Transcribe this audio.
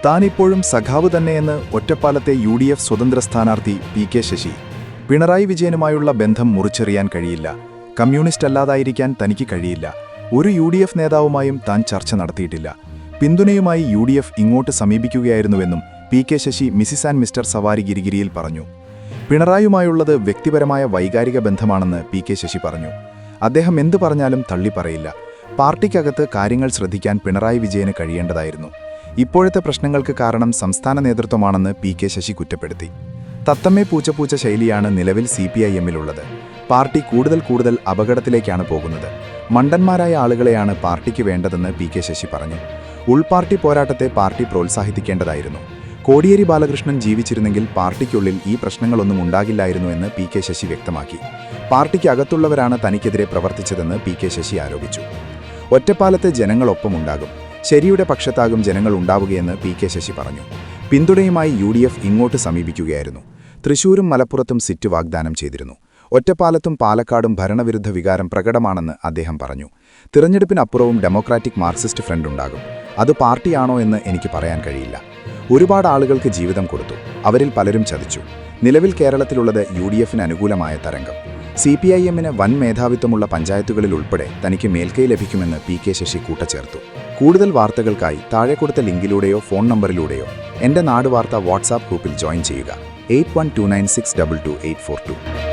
താനിപ്പോഴും സഖാവ് തന്നെയെന്ന് ഒറ്റപ്പാലത്തെ UDF സ്വതന്ത്ര സ്ഥാനാർത്ഥി PK ശശി. പിണറായി വിജയനുമായുള്ള ബന്ധം മുറിച്ചെറിയാൻ കഴിയില്ല. കമ്മ്യൂണിസ്റ്റ് അല്ലാതായിരിക്കാൻ തനിക്ക് കഴിയില്ല. ഒരു UDF നേതാവുമായും താൻ ചർച്ച നടത്തിയിട്ടില്ല. പിന്തുണയുമായി UDF ഇങ്ങോട്ട് സമീപിക്കുകയായിരുന്നുവെന്നും PK Sasi Mrs and Mister സവാരി ഗിരിഗിരിയിൽ പറഞ്ഞു. പിണറായിയുമായുള്ളത് വ്യക്തിപരമായ വൈകാരിക ബന്ധമാണെന്ന് PK ശശി പറഞ്ഞു. അദ്ദേഹം എന്തു പറഞ്ഞാലും തള്ളിപ്പറയില്ല. പാർട്ടിക്കകത്ത് കാര്യങ്ങൾ ശ്രദ്ധിക്കാൻ പിണറായി വിജയന് കഴിയേണ്ടതായിരുന്നു. ഇപ്പോഴത്തെ പ്രശ്നങ്ങൾക്ക് കാരണം സംസ്ഥാന നേതൃത്വമാണെന്ന് PK ശശി കുറ്റപ്പെടുത്തി. തത്തമ്മേ പൂച്ചപ്പൂച്ച ശൈലിയാണ് നിലവിൽ CPIM-ലുള്ളത്. പാർട്ടി കൂടുതൽ അപകടത്തിലേക്കാണ് പോകുന്നത്. മണ്ടന്മാരായ ആളുകളെയാണ് പാർട്ടിക്ക് വേണ്ടതെന്ന് PK ശശി പറഞ്ഞു. ഉൾപാർട്ടി പോരാട്ടത്തെ പാർട്ടി പ്രോത്സാഹിപ്പിക്കേണ്ടതായിരുന്നു. കോടിയേരി ബാലകൃഷ്ണൻ ജീവിച്ചിരുന്നെങ്കിൽ പാർട്ടിക്കുള്ളിൽ ഈ പ്രശ്നങ്ങളൊന്നും ഉണ്ടാകില്ലായിരുന്നുവെന്ന് PK ശശി വ്യക്തമാക്കി. പാർട്ടിക്ക് അകത്തുള്ളവരാണ് തനിക്കെതിരെ പ്രവർത്തിച്ചതെന്ന് PK ശശി ആരോപിച്ചു. ഒറ്റപ്പാലത്തെ ജനങ്ങളൊപ്പമുണ്ടാകും. ശരിയുടെ പക്ഷത്താകും ജനങ്ങൾ ഉണ്ടാവുകയെന്ന് PK ശശി പറഞ്ഞു. പിന്തുണയുമായി UDF ഇങ്ങോട്ട് സമീപിക്കുകയായിരുന്നു. തൃശൂരും മലപ്പുറത്തും സിറ്റ് വാഗ്ദാനം ചെയ്തിരുന്നു. ഒറ്റപ്പാലത്തും പാലക്കാടും ഭരണവിരുദ്ധ വികാരം പ്രകടമാണെന്ന് അദ്ദേഹം പറഞ്ഞു. തിരഞ്ഞെടുപ്പിനപ്പുറവും ഡെമോക്രാറ്റിക് മാർക്സിസ്റ്റ് ഫ്രണ്ട് ഉണ്ടാകും. അത് പാർട്ടിയാണോ എന്ന് എനിക്ക് പറയാൻ കഴിയില്ല. ഒരുപാട് ആളുകൾക്ക് ജീവിതം കൊടുത്തു. അവരിൽ പലരും ചതിച്ചു. നിലവിൽ കേരളത്തിലുള്ളത് UDF-ന് അനുകൂലമായ തരംഗം. CPIM-ന് വൻ മേധാവിത്വമുള്ള പഞ്ചായത്തുകളിൽ ഉൾപ്പെടെ തനിക്ക് മേൽക്കൈ ലഭിക്കുമെന്ന് PK ശശി കൂട്ടച്ചേർത്തു. കൂടുതൽ വാർത്തകൾക്കായി താഴെ കൊടുത്ത ലിങ്കിലൂടെയോ ഫോൺ നമ്പറിലൂടെയോ എൻ്റെ നാട് വാർത്ത വാട്സാപ്പ് ഗ്രൂപ്പിൽ ജോയിൻ ചെയ്യുക. 8129622842.